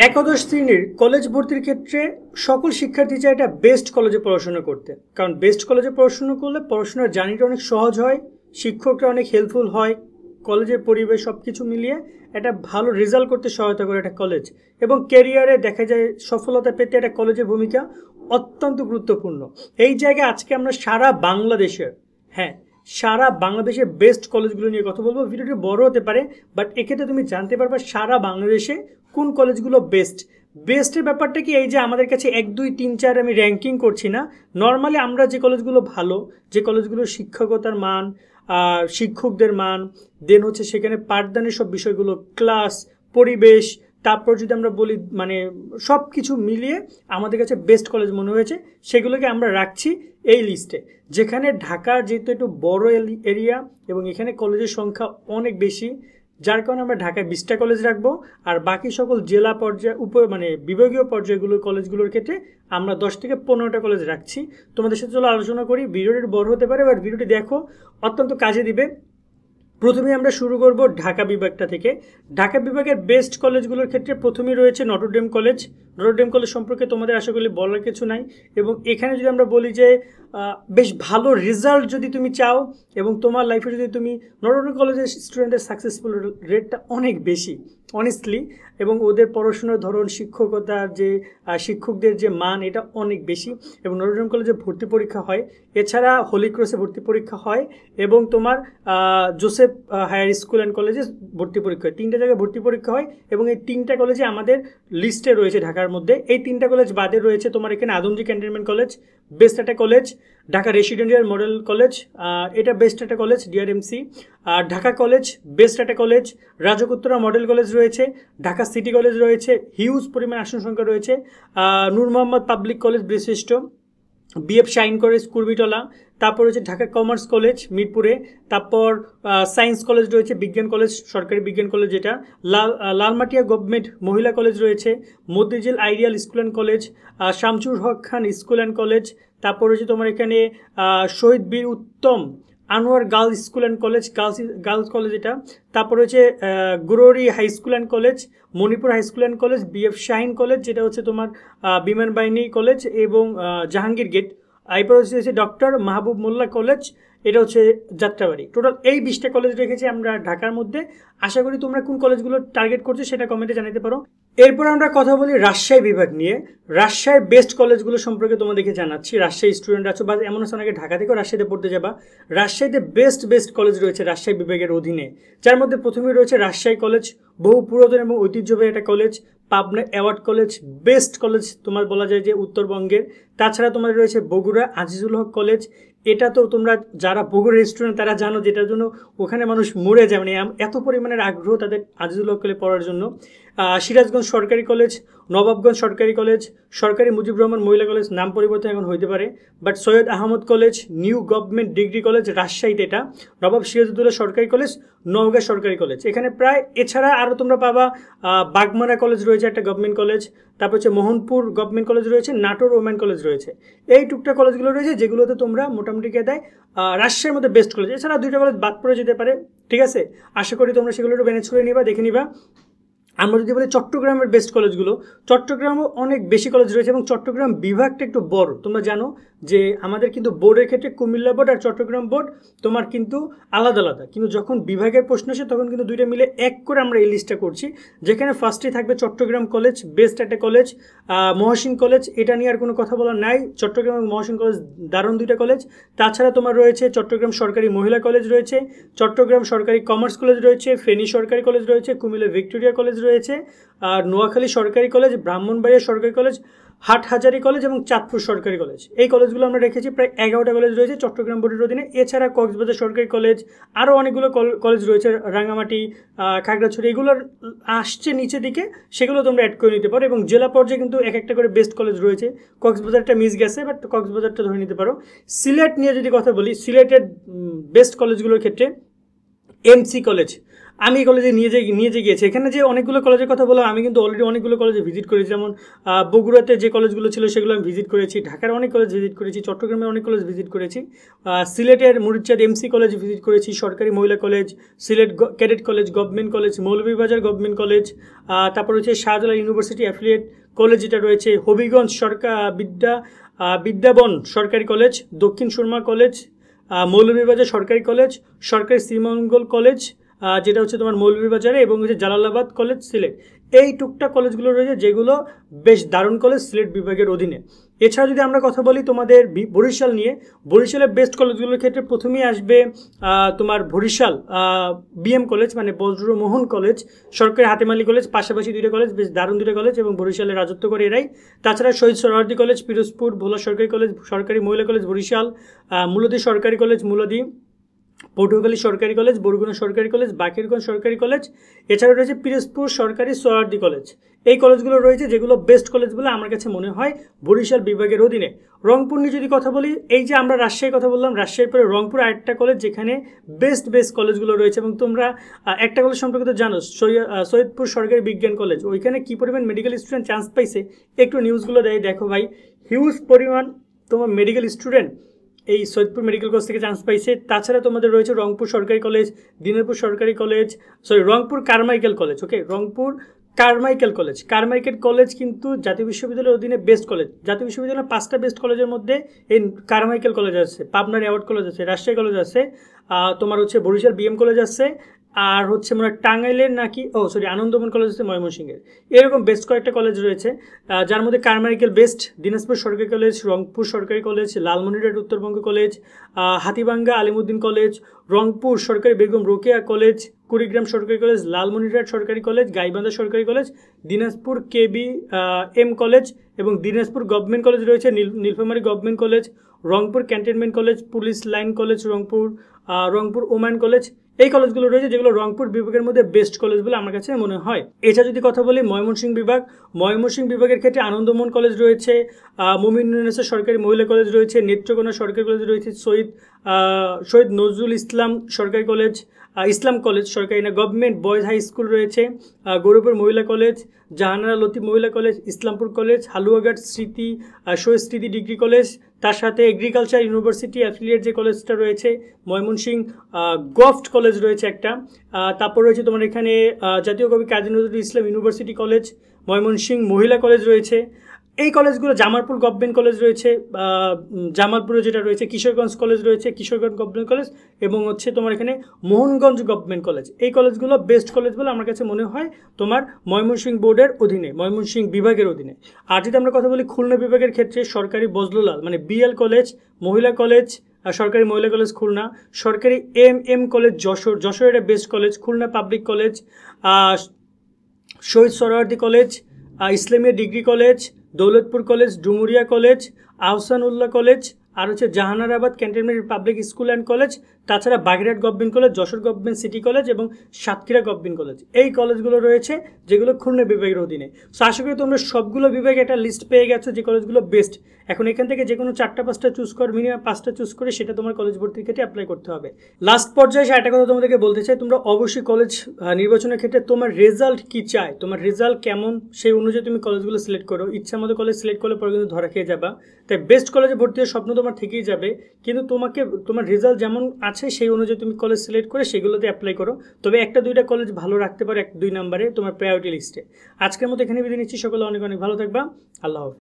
একাদশ শ্রেণীর কলেজ ভর্তির ক্ষেত্রে সকল শিক্ষার্থী চায় এটা বেস্ট কলেজে পড়াশোনা করতে, কারণ বেস্ট কলেজে পড়াশোনা করলে পড়াশোনার জার্নিটা অনেক সহজ হয়, শিক্ষকরা অনেক হেল্পফুল হয়, কলেজের পরিবেশ সব কিছু মিলিয়ে একটা ভালো রেজাল্ট করতে সহায়তা করে একটা কলেজ, এবং ক্যারিয়ারে দেখা যায় সফলতা পেতে একটা কলেজের ভূমিকা অত্যন্ত গুরুত্বপূর্ণ। এই জায়গায় আজকে আমরা সারা বাংলাদেশের সারা বাংলাদেশের বেস্ট কলেজগুলো নিয়ে কথা বলবো। ভিডিওটি বড় হতে পারে, বাট এক্ষেত্রে তুমি জানতে পারবে সারা বাংলাদেশে কোন কলেজগুলো বেস্টের ব্যাপারটা কি, এই যে আমাদের কাছে 1 2 3 4 আমি র্যাঙ্কিং করছি না, নর্মালি আমরা যে কলেজগুলো ভালো, যে কলেজগুলোর শিক্ষকতার মান, শিক্ষকদের মান, দেন হচ্ছে সেখানে পাঠদানের সব বিষয়গুলো, ক্লাস, পরিবেশ, তারপর যদি আমরা বলি মানে সব কিছু মিলিয়ে আমাদের কাছে বেস্ট কলেজ মনে হয়েছে, সেগুলোকে আমরা রাখছি এই লিস্টে। যেখানে ঢাকার যেহেতু একটু বড় এরিয়া এবং এখানে কলেজের সংখ্যা অনেক বেশি, যার কারণে আমরা ঢাকায় 20টা কলেজ রাখবো, আর বাকি সকল জেলা পর্যায়ে বিভাগীয় পর্যায়গুলোর কলেজগুলোর ক্ষেত্রে আমরা 10 থেকে 15টা কলেজ রাখছি। তোমাদের সাথে চলো আলোচনা করি। ভিডিওটি বড় হতে পারে, বাট ভিডিওটি দেখো, অত্যন্ত কাজে দিবে। প্রথমে আমরা শুরু করব ঢাকা বিভাগটা থেকে। ঢাকা বিভাগের বেস্ট কলেজগুলোর ক্ষেত্রে প্রথমেই রয়েছে নটরডেম কলেজ। নটরডেম কলেজ সম্পর্কে তোমাদের আশা করি বলার কিছু নাই, এবং এখানে যদি আমরা বলি যে বেশ ভালো রেজাল্ট যদি তুমি চাও এবং তোমার লাইফে যদি তুমি, নটরডেম কলেজের স্টুডেন্টের সাকসেসফুল রেটটা অনেক বেশি অনেস্টলি, এবং ওদের পড়াশোনার ধরন, শিক্ষকতার যে শিক্ষকদের যে মান, এটা অনেক বেশি। এবং নটরডেম কলেজে ভর্তি পরীক্ষা হয়, এছাড়া হোলি ক্রসে ভর্তি পরীক্ষা হয়, এবং তোমার জোসেফ হায়ার স্কুল অ্যান্ড কলেজে ভর্তি পরীক্ষা হয়। 3টা জায়গায় ভর্তি পরীক্ষা হয়, এবং এই 3টা কলেজে আমাদের লিস্টে রয়েছে ঢাকার মধ্যে। এই 3টা কলেজ বাদে রয়েছে তোমার এখানে আদমজী ক্যান্টনমেন্ট কলেজ, বেস্ট একটা college. Dhaka residential model college, এটা বেস্ট একটা college, DRMC. Dhaka college best একটা কলেজ। রাজকোত্তরা মডেল কলেজ রয়েছে, ঢাকা সিটি কলেজ রয়েছে, হিউজ পরিমাণ আসন সংখ্যা রয়েছে। নূর মোহাম্মদ পাবলিক কলেজ বীরশ্রেষ্ঠ, বিএফ শাইন কলেজ কুর্মিটোলা, তারপর হচ্ছে ঢাকা কমার্স কলেজ মিরপুরে, তারপর সায়েন্স কলেজ রয়েছে, বিজ্ঞান কলেজ, সরকারি বিজ্ঞান কলেজ যেটা, লালমাটিয়া গভর্নমেন্ট মহিলা কলেজ রয়েছে, Motijheel ideal school and college, Shamsur Haque Khan school and college, তারপর হচ্ছে তোমার এখানে Shaheed Bir Uttam Anwar girls school and college, girls college এটা, তারপর হচ্ছে গুরুরি high school and college, Manipur high school and college, BF Shaheen college যেটা হচ্ছে তোমার বিমান বাহিনী কলেজ, এবং জাহাঙ্গীর গেট। এরপর হচ্ছে ডক্টর মাহবুব মোল্লা কলেজ, এটা হচ্ছে যাত্রাবাড়ি। টোটাল এই 20টা কলেজ রেখেছি আমরা ঢাকার মধ্যে। আশা করি তোমরা কোন কলেজগুলো টার্গেট করছো সেটা কমেন্টে জানাতে পারো। এরপর আমরা কথা বলি রাজশাহী বিভাগ নিয়ে। রাজশাহীর বেস্ট কলেজগুলো সম্পর্কে তোমাদেরকে জানাচ্ছি। রাজশাহী স্টুডেন্ট আছো বা এমন আছে অনেকে ঢাকা থেকেও রাজশাহীতে পড়তে যাবা, রাজশাহীতে বেস্ট কলেজ রয়েছে রাজশাহী বিভাগের অধীনে, যার মধ্যে প্রথমেই রয়েছে রাজশাহী কলেজ, বহু পুরাতন এবং ঐতিহ্যবাহী একটা college. Pabna award college, best college তোমার বলা যায় যে উত্তরবঙ্গের। তাছাড়া তোমার রয়েছে বগুড়া আজিজুল হক কলেজ, এটা তো তোমরা যারা বগুড়া রেস্টুরেন্ট তারা জানো, যেটার জন্য ওখানে মানুষ মরে যায়, মানে এত পরিমাণের আগ্রহ তাদের আজিজুল হক কলেজে পড়ার জন্য। সিরাজগঞ্জ সরকারি কলেজ, নবাবগঞ্জ সরকারি কলেজ, সরকারি মুজিবুর রহমান মহিলা কলেজ, নাম পরিবর্তন এখন হইতে পারে, but Syed Ahmad college, new government degree college রাজশাহীতে এটা, নবাব সিরাজউদ্দৌলা সরকারি কলেজ, নওগাঁ সরকারি কলেজ এখানে প্রায়। এছাড়া আরও তোমরা পাবা বাগমারা কলেজ রয়েছে একটা গভর্নমেন্ট কলেজ, তারপর হচ্ছে মোহনপুর গভর্নমেন্ট কলেজ রয়েছে, নাটোর ওমেন কলেজ রয়েছে। এই টুকটাক কলেজগুলো রয়েছে যেগুলোতে তোমরা মোটামুটি কে দেয় রাজশাহীর মধ্যে বেস্ট কলেজ। এছাড়া 2টা কলেজ বাদ পড়ে যেতে পারে, ঠিক আছে। আশা করি তোমরা সেগুলো একটু ম্যানেজ করে নিবা, দেখে নিবা। আমরা যদি বলি চট্টগ্রামের বেস্ট কলেজগুলো, চট্টগ্রামও অনেক বেশি কলেজ রয়েছে, এবং চট্টগ্রাম বিভাগটা একটু বড়। তোমরা জানো যে আমাদের কিন্তু বোর্ডের ক্ষেত্রে কুমিল্লা বোর্ড আর চট্টগ্রাম বোর্ড তোমার কিন্তু আলাদা আলাদা, কিন্তু যখন বিভাগের প্রশ্ন আসে তখন কিন্তু 2টা মিলে এক করে আমরা এই লিস্টটা করছি, যেখানে ফার্স্টে থাকবে চট্টগ্রাম কলেজ, বেস্ট একটা কলেজ। মহসিন কলেজ, এটা নিয়ে আর কোনো কথা বলার নাই, চট্টগ্রাম এবং মহসিন কলেজ দারুণ 2টা কলেজ। তাছাড়া তোমার রয়েছে চট্টগ্রাম সরকারি মহিলা কলেজ রয়েছে, চট্টগ্রাম সরকারি কমার্স কলেজ রয়েছে, ফেনী সরকারি কলেজ রয়েছে, কুমিল্লা ভিক্টোরিয়া কলেজ রয়েছে, আর নোয়াখালী সরকারি কলেজ, ব্রাহ্মণবাড়িয়া সরকারি কলেজ, হাটহাজারী কলেজ এবং চাঁদপুর সরকারি কলেজ। এই কলেজগুলো আমরা রেখেছি, প্রায় 11টা কলেজ রয়েছে চট্টগ্রাম বোর্ডের অধীনে। এছাড়া কক্সবাজার সরকারি কলেজ, আরও অনেকগুলো কলেজ রয়েছে, রাঙামাটি, খাগড়াছড়ি, এগুলোর আসছে নিচে দিকে, সেগুলো তোমরা অ্যাড করে নিতে পারো। এবং জেলা পর্যায়ে কিন্তু এক একটা করে বেস্ট কলেজ রয়েছে। কক্সবাজারটা মিস গেছে, বাট কক্সবাজারটা ধরে নিতে পারো। সিলেট নিয়ে যদি কথা বলি, সিলেটের বেস্ট কলেজগুলোর ক্ষেত্রে এমসি কলেজ, আমি এই কলেজে নিয়ে যে গিয়েছি। এখানে যে অনেকগুলো কলেজের কথা বললাম, আমি কিন্তু অলরেডি অনেকগুলো কলেজে ভিজিট করেছি। যেমন বগুড়াতে যে কলেজগুলো ছিল সেগুলো আমি ভিজিট করেছি, ঢাকার অনেক কলেজ ভিজিট করেছি, চট্টগ্রামের অনেক কলেজ ভিজিট করেছি, সিলেটের মুরিদচাঁদ এমসি কলেজ ভিজিট করেছি, সরকারি মহিলা college, Sylhet cadet college, government college, Moulvibazar government college, তারপর হচ্ছে শাহজালাল ইউনিভার্সিটি অ্যাফিলিয়েট কলেজ যেটা রয়েছে, হবিগঞ্জ বিদ্যাবন সরকারি কলেজ, দক্ষিণ সুরমা কলেজ, মৌলভীবাজার সরকারি কলেজ, সরকারি শ্রীমঙ্গল কলেজ যেটা হচ্ছে তোমার মৌলভীবাজারে, এবং হচ্ছে জালালাবাদ কলেজ সিলেট। এই টুকটাক কলেজগুলো রয়েছে যেগুলো বেশ দারুণ কলেজ সিলেট বিভাগের অধীনে। এছাড়া যদি আমরা কথা বলি তোমাদের বরিশাল নিয়ে, বরিশালের বেস্ট কলেজগুলোর ক্ষেত্রে প্রথমেই আসবে তোমার বরিশাল বিএম কলেজ মানে বজ্রমোহন কলেজ, সরকারি হাতেমালি কলেজ, পাশাপাশি দুইটা কলেজ, বেশ দারুণ দুইটা কলেজ এবং বরিশালে রাজত্ব করে এরাই। তাছাড়া শহীদ সোহরাওয়ার্দী কলেজ পিরোজপুর, ভোলা সরকারি কলেজ, সরকারি মহিলা কলেজ বরিশাল, মুলদী সরকারি কলেজ মুলদী, পটুয়াখালী সরকারি কলেজ, বরগুনা সরকারি কলেজ, বাকেরগঞ্জ সরকারি কলেজ, এছাড়া রয়েছে পিরোজপুর সরকারি সোহরাওয়ার্দী কলেজ। এই কলেজগুলো রয়েছে যেগুলো বেস্ট কলেজ বলে আমার কাছে মনে হয় বরিশাল বিভাগের অধীনে। রংপুর নিয়ে যদি কথা বলি, এই যে আমরা রাজশাহীর কথা বললাম, রাজশাহীর পরে রংপুর আরেকটা কলেজ যেখানে বেস্ট কলেজগুলো রয়েছে, এবং তোমরা একটা কলেজ সম্পর্কে তো জানো, সৈয়দপুর সরকারি বিজ্ঞান কলেজ। ওইখানে কী পরিমাণ মেডিকেল স্টুডেন্ট চান্স পাইছে একটু নিউজগুলো দেখো ভাই, হিউজ পরিমাণ তোমার মেডিকেল স্টুডেন্ট এই সৈয়দপুর মেডিকেল কলেজ থেকে চান্স পাইছে। তাছাড়া তোমাদের রয়েছে রংপুর সরকারি কলেজ, দিনাজপুর সরকারি কলেজ, রংপুর কারমাইকেল কলেজ, ওকে, রংপুর কারমাইকেল কলেজ কিন্তু জাতীয় বিশ্ববিদ্যালয়ের অধীনে বেস্ট কলেজ। জাতীয় বিশ্ববিদ্যালয়ের 5টা বেস্ট কলেজের মধ্যে এই কারমাইকেল কলেজ আছে, পাবনার অ্যাওয়ার্ড কলেজ আছে, রাজশাহী কলেজ আছে, তোমার হচ্ছে বরিশাল বিএম কলেজ আছে, আর হচ্ছে মনে হয় টাঙ্গাইলের নাকি আনন্দমন কলেজ আছে ময়মনসিংহের। এরকম বেস্ট কয়েকটা কলেজ রয়েছে, যার মধ্যে কারমাইকেল বেস্ট, দিনাজপুর সরকারি কলেজ, রংপুর সরকারি college, Lalmonirhat Uttarbanga college, Hatibandha Alimuddin college, Rangpur সরকারি বেগম রোকেয়া কলেজ, কুড়িগ্রাম সরকারি কলেজ, লালমনিরহাট সরকারি কলেজ, গাইবান্ধা সরকারি কলেজ, দিনাজপুর কেবি এম কলেজ, এবং দিনাজপুর গভর্নমেন্ট কলেজ রয়েছে, Nilphamari government college, Rangpur cantonment college, police line college, Rangpur woman college. এই কলেজগুলো রয়েছে যেগুলো রংপুর বিভাগের মধ্যে বেস্ট কলেজ বলে আমার কাছে মনে হয়। এছাড়া যদি কথা বলি ময়মনসিংহ বিভাগের ক্ষেত্রে আনন্দমোহন কলেজ রয়েছে, মুমিনুন্নেছা সরকারি মহিলা কলেজ রয়েছে, নেত্রকোনা সরকারি কলেজ রয়েছে, শহীদ নজরুল ইসলাম সরকারি কলেজ, ইসলাম কলেজ সরকারি না গভর্নমেন্ট বয়েজ হাই স্কুল রয়েছে, গৌরবপুর মহিলা কলেজ, জাহানারা লতিফ মহিলা কলেজ, ইসলামপুর কলেজ, হালুয়াঘাট শহীদ স্মৃতি ডিগ্রি কলেজ, তার সাথে এগ্রিকালচার ইউনিভার্সিটি অ্যাফিলিয়েট যে কলেজটা রয়েছে, ময়মনসিংহ গভট কলেজ রয়েছে একটা, তারপর রয়েছে তোমার এখানে জাতীয় কবি কাজী নজরুল ইসলাম ইউনিভার্সিটি কলেজ, ময়মনসিংহ মহিলা কলেজ রয়েছে। এই কলেজগুলো, জামালপুর গভর্নমেন্ট কলেজ রয়েছে, জামালপুরে যেটা রয়েছে, কিশোরগঞ্জ কলেজ রয়েছে, কিশোরগঞ্জ গভর্নমেন্ট কলেজ, এবং হচ্ছে তোমার এখানে মোহনগঞ্জ গভর্নমেন্ট কলেজ। এই কলেজগুলো বেস্ট কলেজ বলে আমার কাছে মনে হয় তোমার ময়মনসিংহ বোর্ডের অধীনে, ময়মনসিংহ বিভাগের অধীনে। আর যদি আমরা কথা বলি খুলনা বিভাগের ক্ষেত্রে, সরকারি বজলুলাল মানে বিএল কলেজ, মহিলা কলেজ, সরকারি মহিলা কলেজ খুলনা, সরকারি এম কলেজ যশোর এটা best college, Khulna public college, Shaheed Suhrawardy college, Islamia degree college, Daulatpur college, Dumuria college, Ahsanullah college, আর হচ্ছে Jahanarabad cantonment public school and college, তাছাড়া Bagerhat government college, Jessore government city college এবং সাতক্ষীরা গভর্নমেন্ট কলেজ। এই কলেজগুলো রয়েছে যেগুলো খুলনা বিভাগের অধীনে। সো আশা করি তোমরা সবগুলো বিভাগে একটা লিস্ট পেয়ে গেছো যে কলেজগুলো বেস্ট। এখন এখান থেকে যে কোনো 4টা-5টা চুজ কর, মিনিমাম 5টা চুজ করে সেটা তোমার কলেজ ভর্তির ক্ষেত্রে অ্যাপ্লাই করতে হবে। লাস্ট পর্যায়ে একটা কথা তোমাদেরকে বলতে চাই, তোমরা অবশ্যই কলেজ নির্বাচনের ক্ষেত্রে তোমার রেজাল্ট কি চায়, তোমার রেজাল্ট কেমন সেই অনুযায়ী তুমি কলেজগুলো সিলেক্ট করো। ইচ্ছা মতো কলেজ সিলেক্ট করলে পরে কিন্তু ধরা খেয়ে যাবা। তাই বেস্ট কলেজে ভর্তি হওয়ার স্বপ্ন তোমার থেকেই যাবে, কিন্তু তোমার রেজাল্ট যেমন আছে সেই অনুযায়ী তুমি কলেজ সিলেক্ট করে সেগুলোতে অ্যাপ্লাই করো। তবে 1-2টা কলেজ ভালো রাখতে পারো 1-2 নম্বরে তোমার প্রায়োরিটি লিস্টে। আজকের মতো এখানে বিদায় নিচ্ছি। সকলে অনেক অনেক ভালো থাকবা। আল্লাহ হাফেজ।